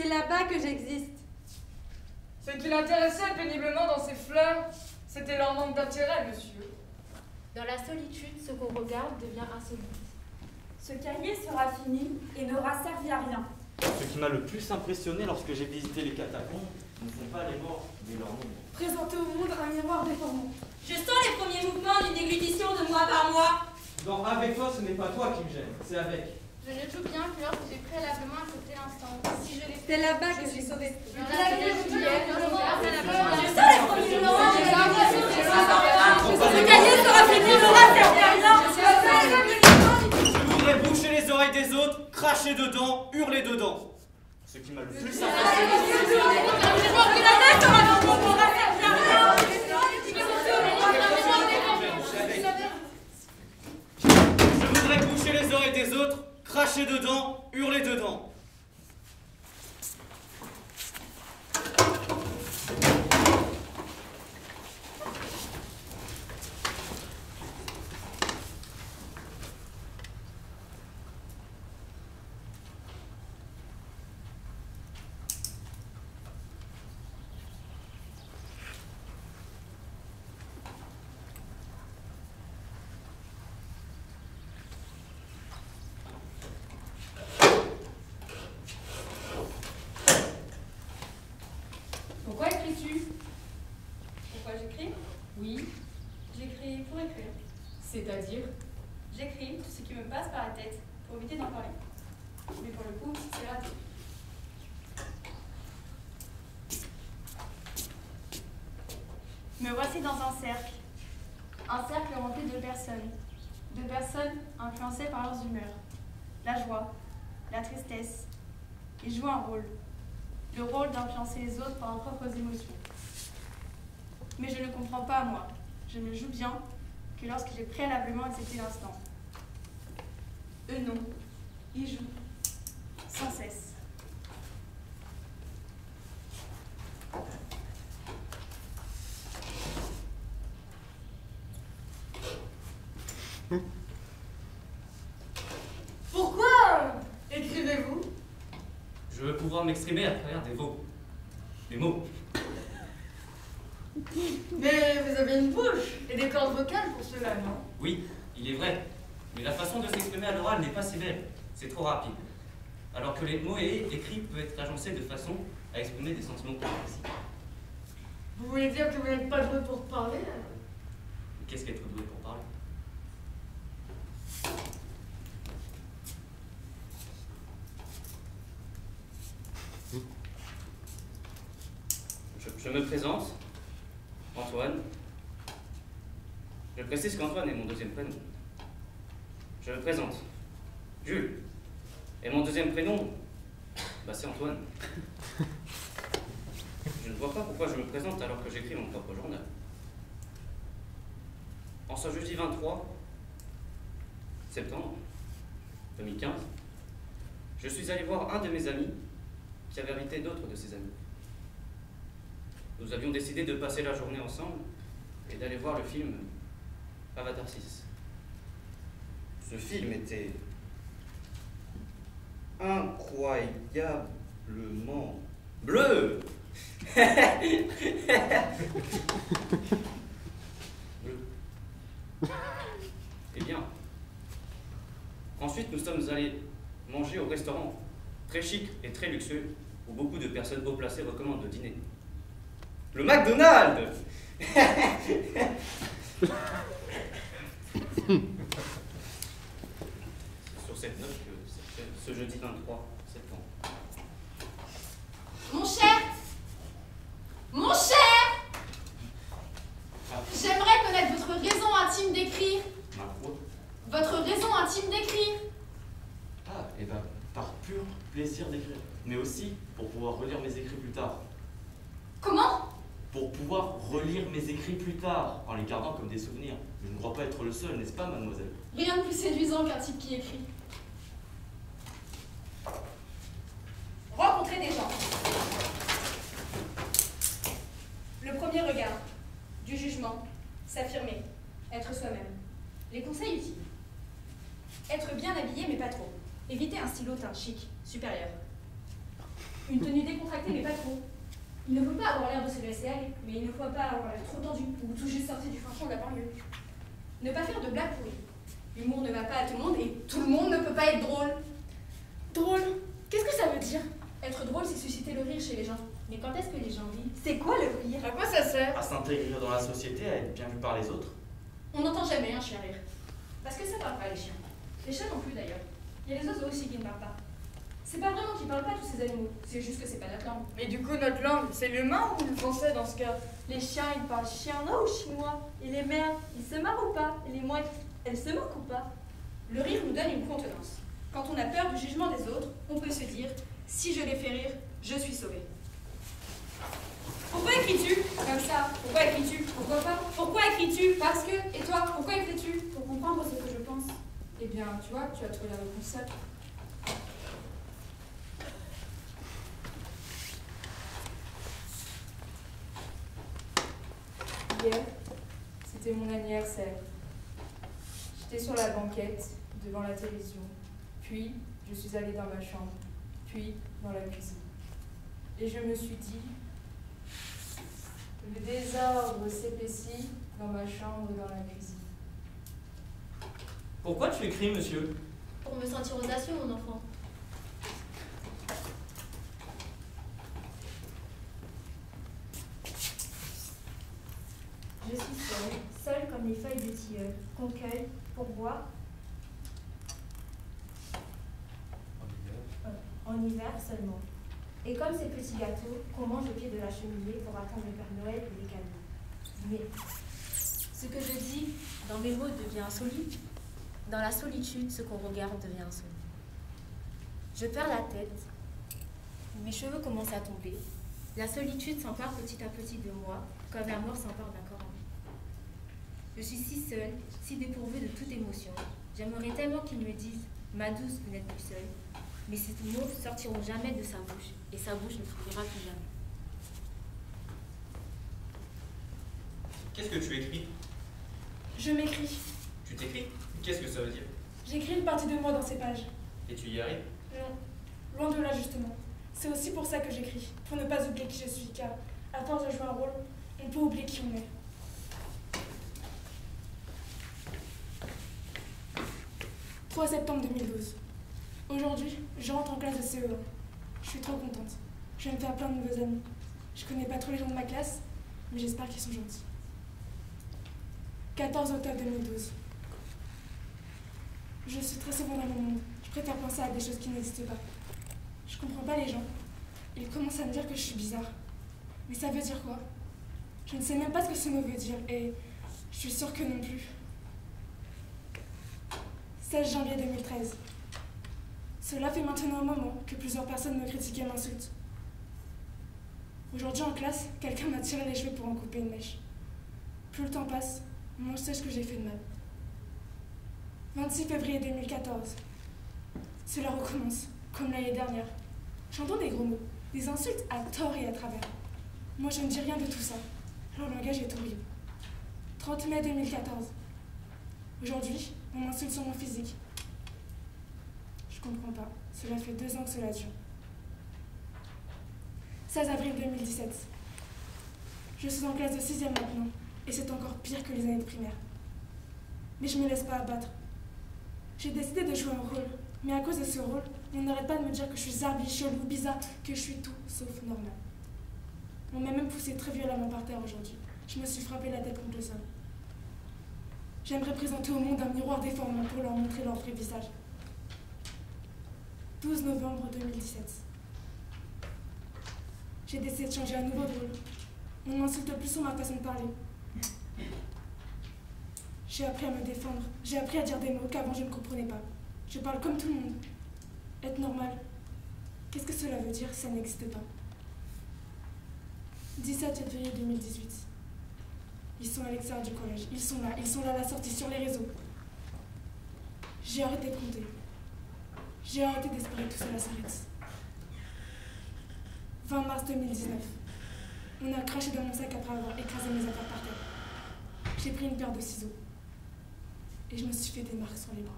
C'est là-bas que j'existe. Ce qui l'intéressait péniblement dans ces fleurs, c'était leur manque d'intérêt, monsieur. Dans la solitude, ce qu'on regarde devient insolite. Ce cahier sera fini et n'aura servi à rien. Ce qui m'a le plus impressionné lorsque j'ai visité les catacombes ne sont pas les morts, mais leurs nombres. Présenter au monde un miroir déformant. Je sens les premiers mouvements d'une déglutition de mois par mois. Non, avec toi, ce n'est pas toi qui me gêne, c'est avec. Je ne joue bien que lorsque j'ai préalablement accepté l'instant. Si je l'ai C'est là-bas que je suis sauvée. Je sens les premiers mouvements. Ce cahier sera fini, n'aura servi à rien. Je voudrais boucher les oreilles des autres, cracher dedans, hurler dedans. Ce qui m'a le plus impressionné. Je voudrais boucher les oreilles des autres, cracher dedans, hurler dedans. Pourquoi écris-tu? Pourquoi j'écris? Oui, j'écris pour écrire. C'est-à-dire? J'écris tout ce qui me passe par la tête pour éviter d'en parler. Mais pour le coup, c'est raté. Me voici dans un cercle. Un cercle rempli de personnes. De personnes influencées par leurs humeurs. La joie, la tristesse. Ils jouent un rôle. Le rôle d'influencer les autres par leurs propres émotions. Mais je ne comprends pas, moi. Je ne joue bien que lorsque j'ai préalablement accepté l'instant. Eux non. Ils jouent. Sans cesse. Pourquoi écrivez-vous? Je veux pouvoir m'exprimer à travers des mots. Mais vous avez une bouche et des cordes vocales pour cela, non? Oui, il est vrai. Mais la façon de s'exprimer à l'oral n'est pas si belle. C'est trop rapide. Alors que les mots et écrits peuvent être agencés de façon à exprimer des sentiments complexes. Vous voulez dire que vous n'êtes pas doué pour parler? Qu'est-ce qu'être doué pour parler? Je me présente, Antoine. Je précise qu'Antoine est mon deuxième prénom. Je me présente, Jules. Et mon deuxième prénom, c'est Antoine. Je ne vois pas pourquoi je me présente alors que j'écris mon propre journal. En ce jeudi 23 septembre 2015, je suis allé voir un de mes amis qui avait invité d'autres de ses amis. Nous avions décidé de passer la journée ensemble et d'aller voir le film Avatar 6. Ce film était incroyablement bleu. Bleu. Eh bien, ensuite nous sommes allés manger au restaurant très chic et très luxueux où beaucoup de personnes haut placées recommandent de dîner. Le McDonald's. Sur cette note que ce jeudi 23 septembre. Mon cher! Mon cher! J'aimerais connaître votre raison intime d'écrire. Ma foi. Votre raison intime d'écrire. Ah, et ben, par pur plaisir d'écrire. Mais aussi pour pouvoir relire mes écrits plus tard. Comment? Pour pouvoir relire mes écrits plus tard, en les gardant comme des souvenirs. Je ne crois pas être le seul, n'est-ce pas, mademoiselle? Rien de plus séduisant qu'un type qui écrit. Rencontrer des gens. Le premier regard. Du jugement. S'affirmer. Être soi-même. Les conseils utiles. Être bien habillé mais pas trop. Éviter un stylo teint chic, supérieur. Une tenue décontractée, mais pas trop. Il ne faut pas avoir l'air de se laisser aller, mais il ne faut pas avoir l'air trop tendu ou tout juste sorti du fin fond de la banlieue. Ne pas faire de blagues pourries. L'humour ne va pas à tout le monde et tout le monde ne peut pas être drôle. Drôle? Qu'est-ce que ça veut dire? Être drôle, c'est susciter le rire chez les gens. Mais quand est-ce que les gens rient? C'est quoi le rire? À quoi ça sert? À s'intégrer dans la société, à être bien vu par les autres. On n'entend jamais un chien rire. Parce que ça parle pas, les chiens. Les chats non plus, d'ailleurs. Il y a les oiseaux aussi qui ne parlent pas. C'est pas vraiment qu'ils parlent pas, tous ces animaux. C'est juste que c'est pas notre langue. Mais du coup, notre langue, c'est l'humain ou le français dans ce cas? Les chiens, ils parlent chinois ou chinois? Et les mères, ils se marrent ou pas? Et les mouettes, elles se moquent ou pas? Le rire nous donne une contenance. Quand on a peur du jugement des autres, on peut se dire « Si je les fais rire, je suis sauvé ». Pourquoi écris-tu comme ça? Pourquoi écris-tu? Pourquoi pas? Pourquoi écris-tu? Parce que. Et toi, pourquoi écris-tu? Pour comprendre ce que je pense. Eh bien, tu vois, tu as trouvé la réponse seule. Hier, c'était mon anniversaire. J'étais sur la banquette, devant la télévision. Puis, je suis allée dans ma chambre. Puis, dans la cuisine. Et je me suis dit, le désordre s'épaissit dans ma chambre et dans la cuisine. Pourquoi tu écris, monsieur? Pour me sentir audacieux, mon enfant. Je suis seule comme les feuilles de tilleul, qu'on cueille pour boire en hiver seulement. Et comme ces petits gâteaux qu'on mange au pied de la cheminée pour attendre le Père Noël et les cadeaux. Mais ce que je dis dans mes mots devient insolite. Dans la solitude, ce qu'on regarde devient insolite. Je perds la tête. Mes cheveux commencent à tomber. La solitude s'empare petit à petit de moi, comme la mort s'empare d'un corps en vie. Je suis si seule, si dépourvue de toute émotion. J'aimerais tellement qu'ils me disent « Ma douce, vous n'êtes plus seule ». Mais ces mots ne sortiront jamais de sa bouche, et sa bouche ne s'ouvrira plus jamais. Qu'est-ce que tu écris? Je m'écris. Tu t'écris? Qu'est-ce que ça veut dire? J'écris une partie de moi dans ces pages. Et tu y arrives? Non, loin de là justement. C'est aussi pour ça que j'écris, pour ne pas oublier qui je suis, car à force de jouer un rôle, on peut oublier qui on est. « 3 septembre 2012. Aujourd'hui, je rentre en classe de CE1. Je suis trop contente. Je vais me faire plein de nouveaux amis. Je connais pas trop les gens de ma classe, mais j'espère qu'ils sont gentils. 14 octobre 2012. Je suis très souvent dans mon monde. Je préfère penser à des choses qui n'existent pas. Je comprends pas les gens. Ils commencent à me dire que je suis bizarre. Mais ça veut dire quoi? Je ne sais même pas ce que ce mot veut dire, et je suis sûre que non plus. 16 janvier 2013. Cela fait maintenant un moment que plusieurs personnes me critiquent et m'insultent. Aujourd'hui en classe, quelqu'un m'a tiré les cheveux pour en couper une mèche. Plus le temps passe, moins je sais ce que j'ai fait de mal. 26 février 2014. Cela recommence, comme l'année dernière. J'entends des gros mots, des insultes à tort et à travers. Moi je ne dis rien de tout ça. Leur langage est horrible. 30 mai 2014. Aujourd'hui, on m'insulte sur mon physique. Je comprends pas. Cela fait 2 ans que cela dure. 16 avril 2017. Je suis en classe de 6e maintenant, et c'est encore pire que les années de primaire. Mais je me laisse pas abattre. J'ai décidé de jouer un rôle, mais à cause de ce rôle, on n'arrête pas de me dire que je suis zarbi, chelou, bizarre, que je suis tout sauf normal. On m'a même poussé très violemment par terre aujourd'hui. Je me suis frappé la tête contre le sol. J'aimerais présenter au monde un miroir déformant pour leur montrer leur vrai visage. 12 novembre 2017. J'ai décidé de changer à nouveau de rôle. On ne m'insulte plus sur ma façon de parler. J'ai appris à me défendre. J'ai appris à dire des mots qu'avant je ne comprenais pas. Je parle comme tout le monde. Être normal. Qu'est-ce que cela veut dire? Ça n'existe pas. 17 février 2018. Ils sont à l'extérieur du collège. Ils sont là à la sortie sur les réseaux. J'ai arrêté de compter. J'ai arrêté d'espérer que tout cela s'arrête. 20 mars 2019. On a craché dans mon sac après avoir écrasé mes affaires par terre. J'ai pris une paire de ciseaux. Et je me suis fait des marques sur les bras.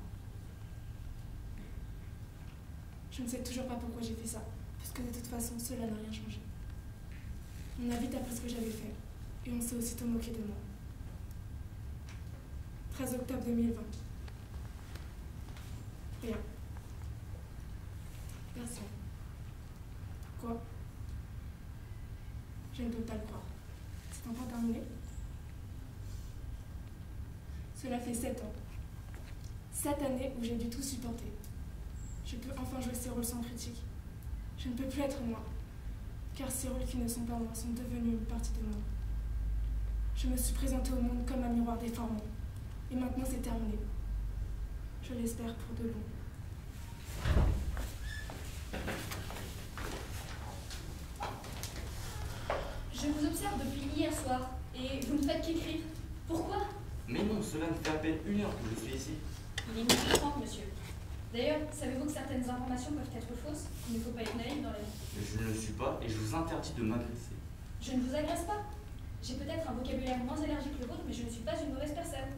Je ne sais toujours pas pourquoi j'ai fait ça. puisque de toute façon, cela n'a rien changé. On a vite appris ce que j'avais fait, et on s'est aussitôt moqué de moi. 13 octobre 2020. Rien. Personne. Quoi? Je ne peux pas le croire. C'est enfin terminé? Cela fait 7 ans. 7 années où j'ai dû tout supporter. Je peux enfin jouer ces rôles sans critique. Je ne peux plus être moi, car ces rôles qui ne sont pas moi sont devenus une partie de moi. Je me suis présentée au monde comme un miroir déformant. Et maintenant c'est terminé. Je l'espère pour de bon. Je vous observe depuis hier soir, et vous ne faites qu'écrire. Pourquoi? Mais non, cela me fait à peine 1 heure que je suis ici. Il est 12h30, monsieur. D'ailleurs, savez-vous que certaines informations peuvent être fausses? Il ne faut pas être naïf dans la vie. Je ne le suis pas et je vous interdis de m'agresser. Je ne vous agresse pas. J'ai peut-être un vocabulaire moins allergique que le vôtre, mais je ne suis pas une mauvaise personne.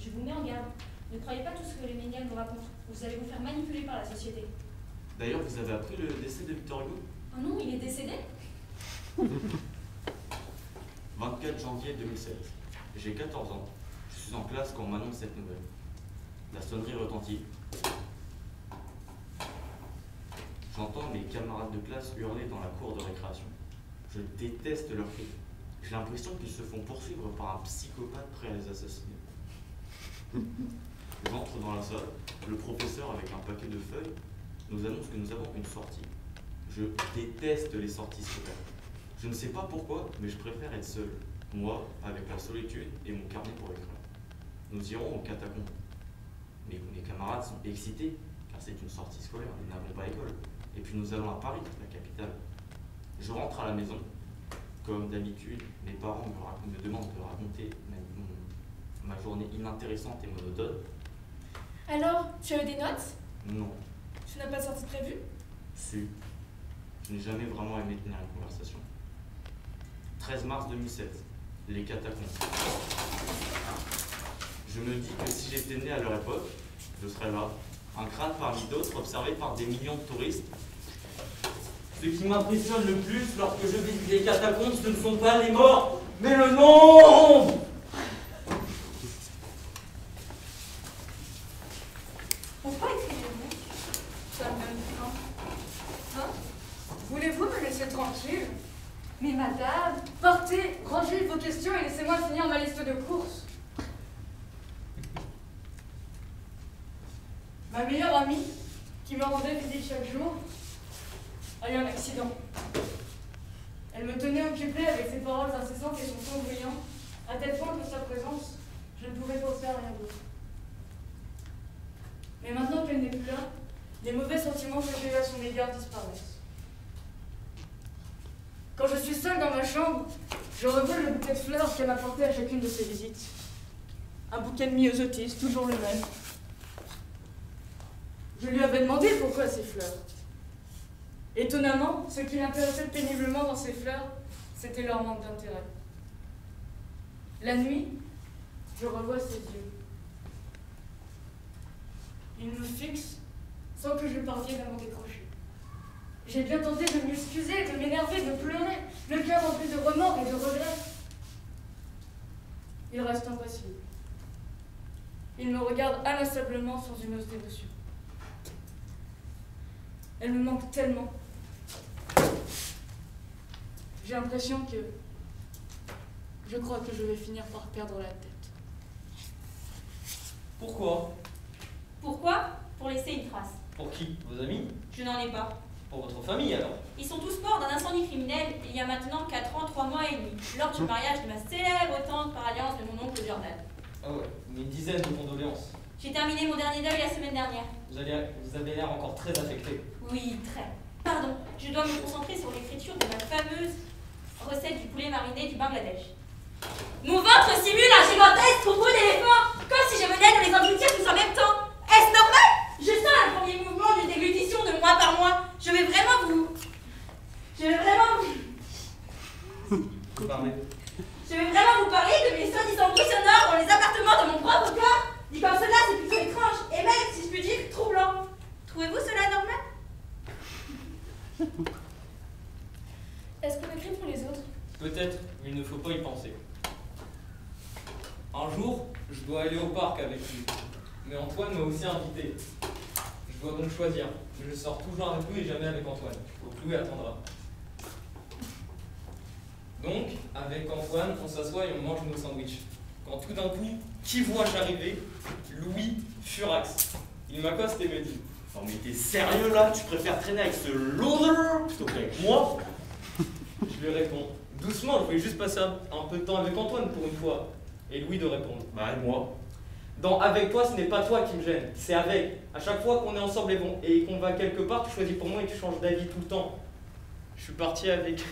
Je vous mets en garde. Ne croyez pas tout ce que les médias nous racontent. Vous allez vous faire manipuler par la société. D'ailleurs, vous avez appris le décès de Victor Hugo? Oh non, il est décédé? 24 janvier 2007. J'ai 14 ans. Je suis en classe quand on m'annonce cette nouvelle. La sonnerie retentit. J'entends mes camarades de classe hurler dans la cour de récréation. Je déteste leurs cris. J'ai l'impression qu'ils se font poursuivre par un psychopathe prêt à les assassiner. J'entre dans la salle. Le professeur, avec un paquet de feuilles, nous annonce que nous avons une sortie. Je déteste les sorties scolaires. Je ne sais pas pourquoi, mais je préfère être seul. Moi, avec la solitude et mon carnet pour écrire. Nous irons aux catacombes. Mais mes camarades sont excités, car c'est une sortie scolaire, nous n'avons pas école. Et puis nous allons à Paris, la capitale. Je rentre à la maison. Comme d'habitude, mes parents me demandent de raconter ma journée inintéressante et monotone. Alors, tu as eu des notes? Non. Tu n'as pas de sortie prévue? Si. Je n'ai jamais vraiment aimé tenir une conversation. 13 mars 2007. Les catacombes. Je me dis que si j'étais né à leur époque, je serais là. Un crâne parmi d'autres, observé par des millions de touristes. Ce qui m'impressionne le plus lorsque je visite les catacombes, ce ne sont pas les morts, mais le nombre. Pourquoi écrivez-vous? Ça me donne faim. Hein? Voulez-vous me laisser tranquille? Mais madame, partez, rangez vos questions et laissez-moi finir ma liste de courses. Ma meilleure amie, qui me rendait visite chaque jour, a eu un accident. Elle me tenait occupée avec ses paroles incessantes et son ton bruyant, à tel point que sa présence, je ne pouvais pas faire rien d'autre. Mais maintenant qu'elle n'est plus là, les mauvais sentiments que j'ai eu à son égard disparaissent. Quand je suis seule dans ma chambre, je revois le bouquet de fleurs qu'elle m'apportait à chacune de ses visites. Un bouquet de myosotis, toujours le même. Je lui avais demandé pourquoi ces fleurs. Étonnamment, ce qui l'intéressait péniblement dans ces fleurs, c'était leur manque d'intérêt. La nuit, je revois ses yeux. Il me fixe sans que je parvienne à m'en décrocher. J'ai bien tenté de m'excuser, de m'énerver, de pleurer, le cœur rempli de remords et de regrets. Il reste impassible. Il me regarde inlassablement sans une ose d'émotion. Elle me manque tellement. J'ai l'impression que... Je crois que je vais finir par perdre la tête. Pourquoi? Pourquoi? Pour laisser une trace. Pour qui? Vos amis? Je n'en ai pas. Pour votre famille alors? Ils sont tous morts d'un incendie criminel il y a maintenant 4 ans, 3 mois et demi, lors du mariage de ma célèbre tante par alliance de mon oncle Jordan. Ah ouais, une dizaine de condoléances. J'ai terminé mon dernier deuil la semaine dernière. Vous avez l'air encore très affecté. Oui, très. Pardon, je dois me concentrer sur l'écriture de ma fameuse recette du poulet mariné du Bangladesh. Mon ventre simule un gigantesque troupeau d'éléphants, comme si je venais de les engloutir tous en même temps. Est-ce normal? Je sens un premier mouvement de déglutition de mois par mois. Je vais vraiment vous... Je vais vraiment vous parler de mes soi-disant bruits sonores dans les appartements de mon propre corps. Dit comme cela, c'est plutôt étrange, et même, si je puis dire, troublant. Trouvez-vous cela normal? Peut-être, mais il ne faut pas y penser. Un jour, je dois aller au parc avec lui. Mais Antoine m'a aussi invité. Je dois donc choisir. Je sors toujours avec lui et jamais avec Antoine. Chloé attendra. Donc, avec Antoine, on s'assoit et on mange nos sandwichs. Quand tout d'un coup, qui vois-je arriver? Louis Furax. Il m'accoste et me dit: Non mais t'es sérieux là? Tu préfères traîner avec ce loser plutôt qu'avec moi? Je lui réponds: doucement, je voulais juste passer un peu de temps avec Antoine pour une fois. Et Louis de répondre: Bah et moi? Dans avec toi, ce n'est pas toi qui me gêne, c'est avec. À chaque fois qu'on est ensemble et qu'on va quelque part, tu choisis pour moi et tu changes d'avis tout le temps. Je suis parti avec...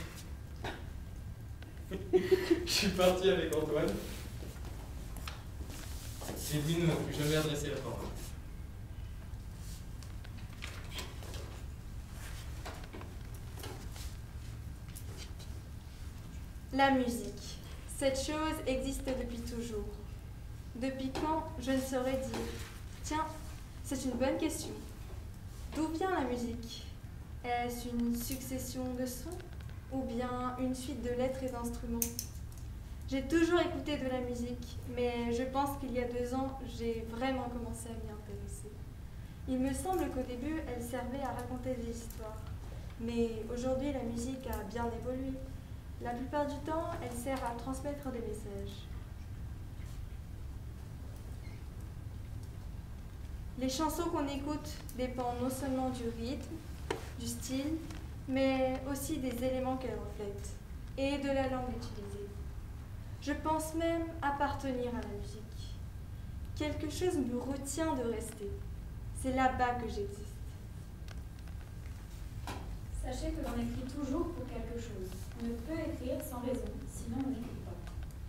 Je suis parti avec Antoine. Et lui ne m'a plus jamais adressé la parole. La musique. Cette chose existe depuis toujours. Depuis quand, je ne saurais dire. Tiens, c'est une bonne question. D'où vient la musique? Est-ce une succession de sons ou bien une suite de lettres et d'instruments? J'ai toujours écouté de la musique, mais je pense qu'il y a 2 ans, j'ai vraiment commencé à m'y intéresser. Il me semble qu'au début, elle servait à raconter des histoires. Mais aujourd'hui, la musique a bien évolué. La plupart du temps, elle sert à transmettre des messages. Les chansons qu'on écoute dépendent non seulement du rythme, du style, mais aussi des éléments qu'elles reflètent et de la langue utilisée. Je pense même appartenir à la musique. Quelque chose me retient de rester. C'est là-bas que j'existe. Sachez que l'on écrit toujours pour quelque chose. On ne peut écrire sans raison, sinon on n'écrit pas.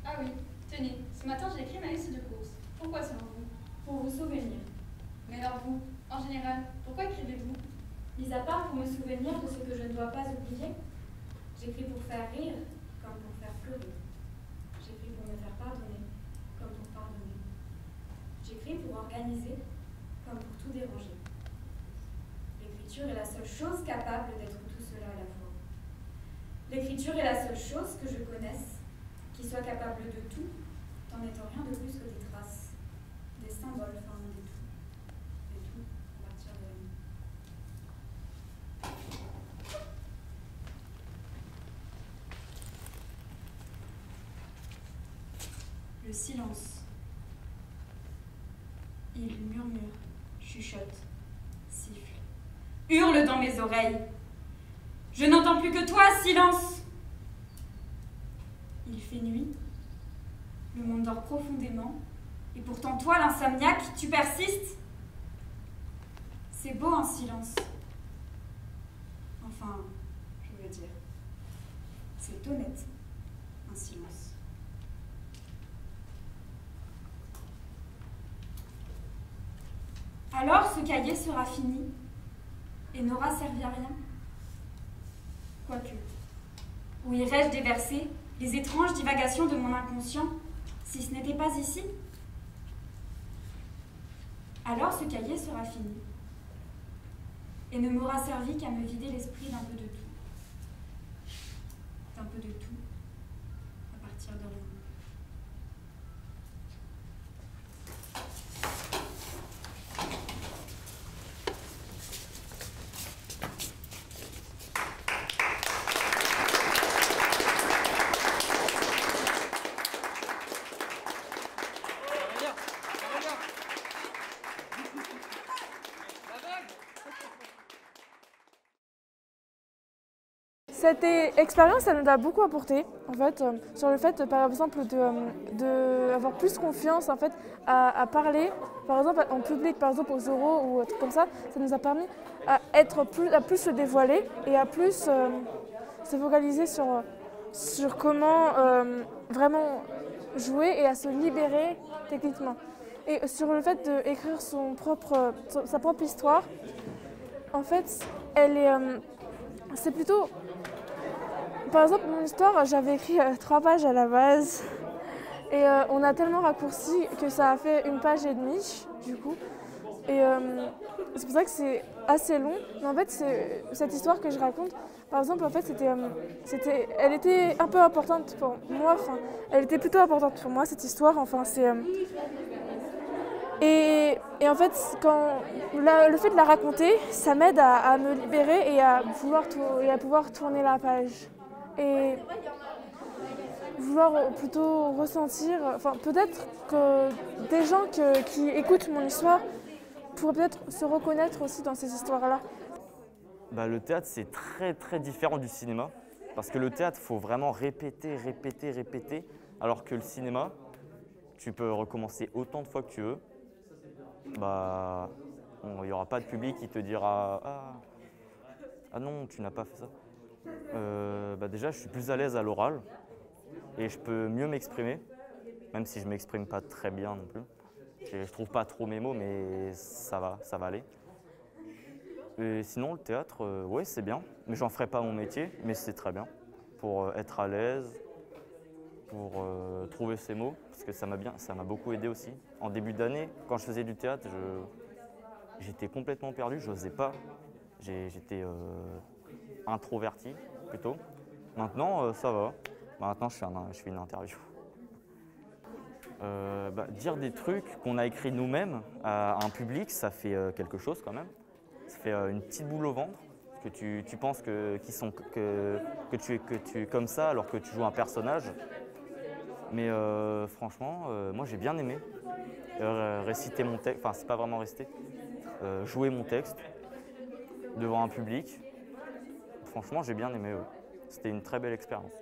Ah oui, tenez, ce matin j'ai écrit ma liste de courses. Pourquoi selon vous? Pour vous souvenir. Mais alors vous, en général, pourquoi écrivez-vous? Mis à part pour me souvenir de ce que je ne dois pas oublier, j'écris pour faire rire comme pour faire pleurer. J'écris pour me faire pardonner comme pour pardonner. J'écris pour organiser comme pour tout déranger. L'écriture est la seule chose capable d'être tout cela à la fois. L'écriture est la seule chose que je connaisse qui soit capable de tout, en n'étant rien de plus que des traces, des symboles formant des tout, et tout à partir de la nuit. Le silence. Il murmure, chuchote, siffle, hurle dans mes oreilles. Je n'entends plus que toi, silence. Il fait nuit, le monde dort profondément, et pourtant toi, l'insomniaque, tu persistes. C'est beau un silence. Enfin, je veux dire, c'est honnête, un silence. Alors ce cahier sera fini et n'aura servi à rien. Quoique, où irais-je déverser les étranges divagations de mon inconscient, si ce n'était pas ici? Alors ce cahier sera fini et ne m'aura servi qu'à me vider l'esprit d'un peu de tout. D'un peu de tout, à partir de rien. Cette expérience, elle nous a beaucoup apporté, en fait, sur le fait, par exemple, d'avoir plus confiance, en fait, à parler, par exemple, en public, par exemple, aux oraux ou un truc comme ça. Ça nous a permis à plus se dévoiler et à plus se focaliser sur comment vraiment jouer et à se libérer techniquement. Et sur le fait d'écrire sa propre histoire, en fait, c'est plutôt... Par exemple, mon histoire, j'avais écrit 3 pages à la base et on a tellement raccourci que ça a fait 1 page et demie, du coup. Et c'est pour ça que assez long, mais en fait, cette histoire que je raconte, par exemple, en fait, elle était un peu importante pour moi, enfin, elle était plutôt importante pour moi, cette histoire, enfin, et en fait, le fait de la raconter, ça m'aide à me libérer et à pouvoir tourner la page. Et vouloir plutôt ressentir, enfin peut-être que des gens qui écoutent mon histoire pourraient peut-être se reconnaître aussi dans ces histoires-là. Bah, le théâtre, c'est très très différent du cinéma, parce que le théâtre, il faut vraiment répéter, alors que le cinéma, tu peux recommencer autant de fois que tu veux. Bah, il n'y aura pas de public qui te dira ah non, tu n'as pas fait ça. Bah déjà, je suis plus à l'aise à l'oral et je peux mieux m'exprimer, même si je ne m'exprime pas très bien non plus. Je ne trouve pas trop mes mots, mais ça va aller. Et sinon, le théâtre, ouais, c'est bien, mais j'en ferai pas mon métier, mais c'est très bien pour être à l'aise, pour trouver ses mots, parce que ça m'a beaucoup aidé aussi. En début d'année, quand je faisais du théâtre, j'étais complètement perdu, je n'osais pas. J'étais introverti plutôt. Maintenant, ça va. Maintenant, je fais une interview. Dire des trucs qu'on a écrits nous-mêmes à un public, ça fait quelque chose quand même. Ça fait une petite boule au ventre, que tu penses que tu es comme ça alors que tu joues un personnage. Mais franchement, moi j'ai bien aimé réciter mon texte, enfin c'est pas vraiment réciter, jouer mon texte devant un public. Franchement, j'ai bien aimé. C'était une très belle expérience.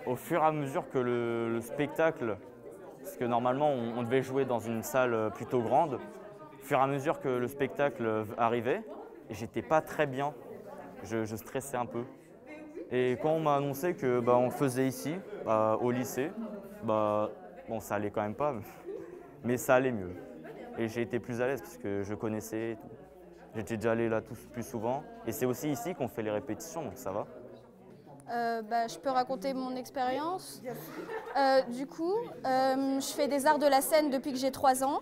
Au fur et à mesure que le spectacle, parce que normalement on devait jouer dans une salle plutôt grande, au fur et à mesure que le spectacle arrivait, j'étais pas très bien, je stressais un peu. Et quand on m'a annoncé que on le faisait ici, au lycée, bon ça allait quand même pas, mais ça allait mieux. Et j'ai été plus à l'aise parce que je connaissais, j'étais déjà allé là plus souvent. Et c'est aussi ici qu'on fait les répétitions, donc ça va. Je peux raconter mon expérience. Du coup, je fais des arts de la scène depuis que j'ai 3 ans.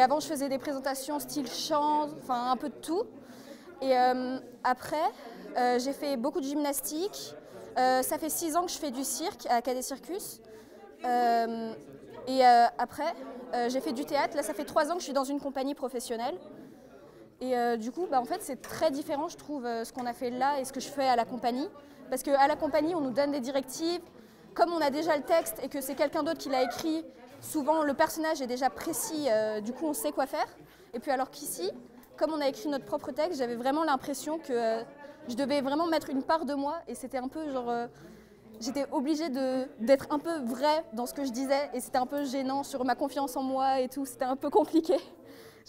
Avant, je faisais des présentations style chant, enfin un peu de tout. Et après, j'ai fait beaucoup de gymnastique. Ça fait 6 ans que je fais du cirque à Cadet Circus. Après, j'ai fait du théâtre. Là, ça fait 3 ans que je suis dans une compagnie professionnelle. Et du coup, en fait, c'est très différent, je trouve, ce qu'on a fait là et ce que je fais à la compagnie. Parce qu'à la compagnie, on nous donne des directives. Comme on a déjà le texte et que c'est quelqu'un d'autre qui l'a écrit, souvent le personnage est déjà précis, du coup on sait quoi faire. Et puis alors qu'ici, comme on a écrit notre propre texte, j'avais vraiment l'impression que je devais vraiment mettre une part de moi. Et c'était un peu genre... j'étais obligée d'être un peu vraie dans ce que je disais. Et c'était un peu gênant sur ma confiance en moi et tout. C'était un peu compliqué.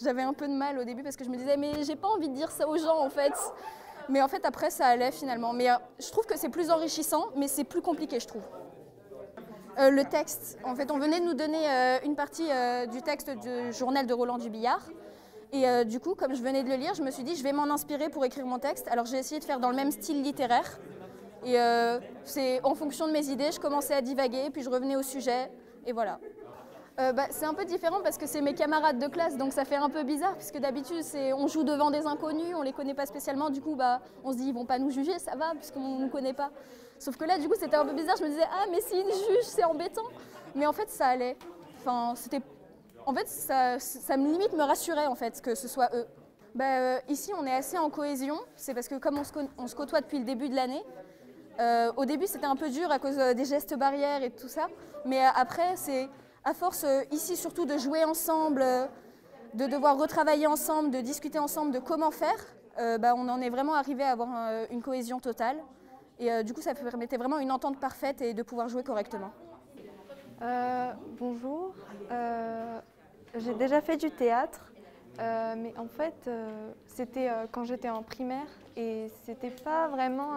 J'avais un peu de mal au début parce que je me disais mais j'ai pas envie de dire ça aux gens en fait. Mais en fait après ça allait finalement. Mais je trouve que c'est plus enrichissant mais c'est plus compliqué je trouve. Le texte, en fait on venait de nous donner une partie du texte du journal de Roland Dubillard. Et du coup comme je venais de le lire je me suis dit je vais m'en inspirer pour écrire mon texte. Alors j'ai essayé de faire dans le même style littéraire. Et c'est en fonction de mes idées je commençais à divaguer puis je revenais au sujet et voilà. C'est un peu différent parce que c'est mes camarades de classe, donc ça fait un peu bizarre, puisque d'habitude on joue devant des inconnus, on les connaît pas spécialement, du coup on se dit ils vont pas nous juger, ça va, puisqu'on nous connaît pas. Sauf que là du coup c'était un peu bizarre, je me disais ah mais s'ils jugent c'est embêtant, mais en fait ça allait. Enfin ça me limite me rassurait en fait que ce soit eux. Ici on est assez en cohésion, c'est parce que comme on se côtoie depuis le début de l'année. Au début c'était un peu dur à cause des gestes barrières et tout ça, mais après c'est à force ici surtout de jouer ensemble, de devoir retravailler ensemble, de discuter ensemble de comment faire, on en est vraiment arrivé à avoir une cohésion totale. Et du coup ça permettait vraiment une entente parfaite et de pouvoir jouer correctement. Bonjour, j'ai déjà fait du théâtre, mais en fait c'était quand j'étais en primaire et c'était pas vraiment...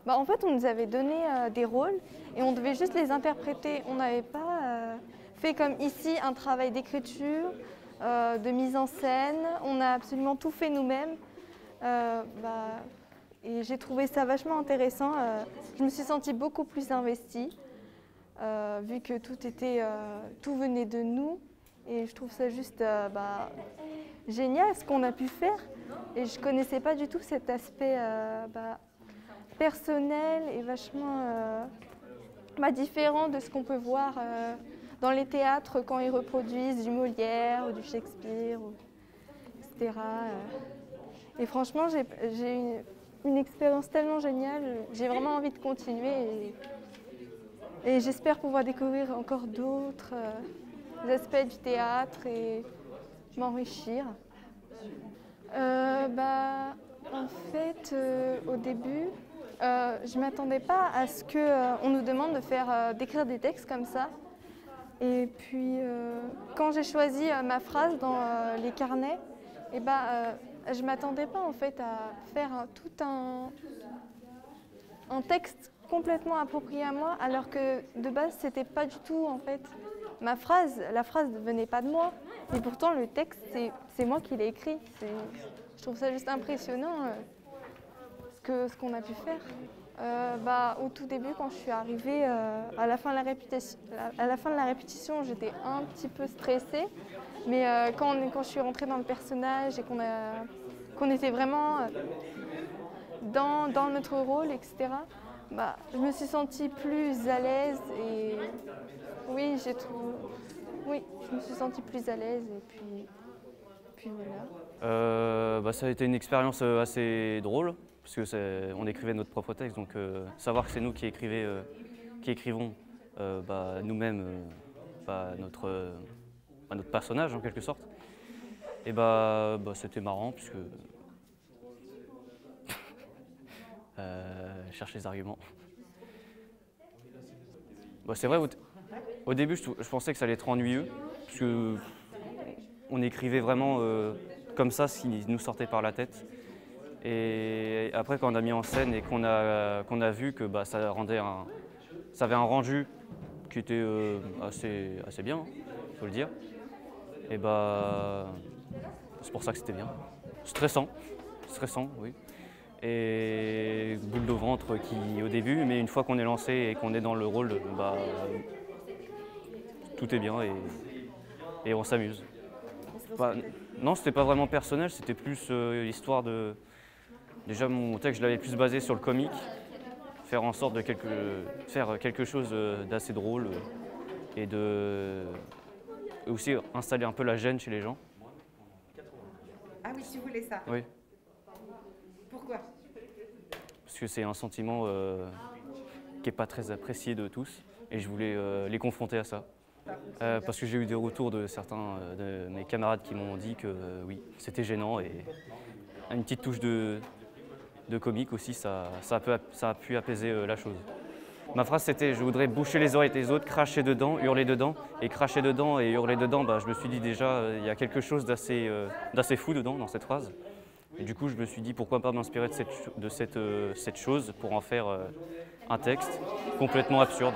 en fait, on nous avait donné des rôles et on devait juste les interpréter. On n'avait pas fait comme ici un travail d'écriture, de mise en scène. On a absolument tout fait nous-mêmes. Et j'ai trouvé ça vachement intéressant. Je me suis sentie beaucoup plus investie, vu que tout venait de nous. Et je trouve ça juste génial ce qu'on a pu faire. Et je ne connaissais pas du tout cet aspect personnel et vachement différent de ce qu'on peut voir dans les théâtres quand ils reproduisent du Molière ou du Shakespeare, etc. Et franchement, j'ai une expérience tellement géniale. J'ai vraiment envie de continuer et j'espère pouvoir découvrir encore d'autres aspects du théâtre et m'enrichir. En fait, au début, je ne m'attendais pas à ce qu'on nous demande d'écrire des textes comme ça. Et puis, quand j'ai choisi ma phrase dans les carnets, je ne m'attendais pas en fait à faire tout un texte complètement approprié à moi, alors que de base, c'était pas du tout en fait ma phrase. La phrase ne venait pas de moi, et pourtant le texte, c'est moi qui l'ai écrit. Je trouve ça juste impressionnant ce qu'on a pu faire. Au tout début, quand je suis arrivée, à la fin de la répétition, j'étais un petit peu stressée. Mais quand je suis rentrée dans le personnage et qu'on était vraiment dans notre rôle, etc., je me suis sentie plus à l'aise. Et oui, je me suis sentie plus à l'aise. Et puis voilà. Ça a été une expérience assez drôle. Parce qu'on écrivait notre propre texte, donc savoir que c'est nous qui écrivons nous-mêmes notre personnage en quelque sorte, et c'était marrant puisque je cherche les arguments. C'est vrai, au début je pensais que ça allait être ennuyeux, parce que on écrivait vraiment comme ça ce qui nous sortait par la tête. Et après, quand on a mis en scène et qu'on a vu que ça avait un rendu qui était assez bien, il faut le dire, et c'est pour ça que c'était bien. Stressant, oui. Et boule de ventre au début, mais une fois qu'on est lancé et qu'on est dans le rôle, tout est bien et on s'amuse. Non, c'était pas vraiment personnel, c'était plus l'histoire de... Déjà, mon texte, je l'avais plus basé sur le comique, faire en sorte de faire quelque chose d'assez drôle et aussi installer un peu la gêne chez les gens. Ah oui, tu voulais ça? Oui. Pourquoi? Parce que c'est un sentiment qui n'est pas très apprécié de tous et je voulais les confronter à ça. Parce que j'ai eu des retours de certains de mes camarades qui m'ont dit que oui, c'était gênant et une petite touche de comique aussi, ça a pu apaiser la chose. Ma phrase c'était « je voudrais boucher les oreilles des autres, cracher dedans, hurler dedans ». Et cracher dedans et hurler dedans, je me suis dit déjà, il y a quelque chose d'assez fou dedans, dans cette phrase. Et du coup, je me suis dit pourquoi pas m'inspirer de cette chose pour en faire un texte complètement absurde.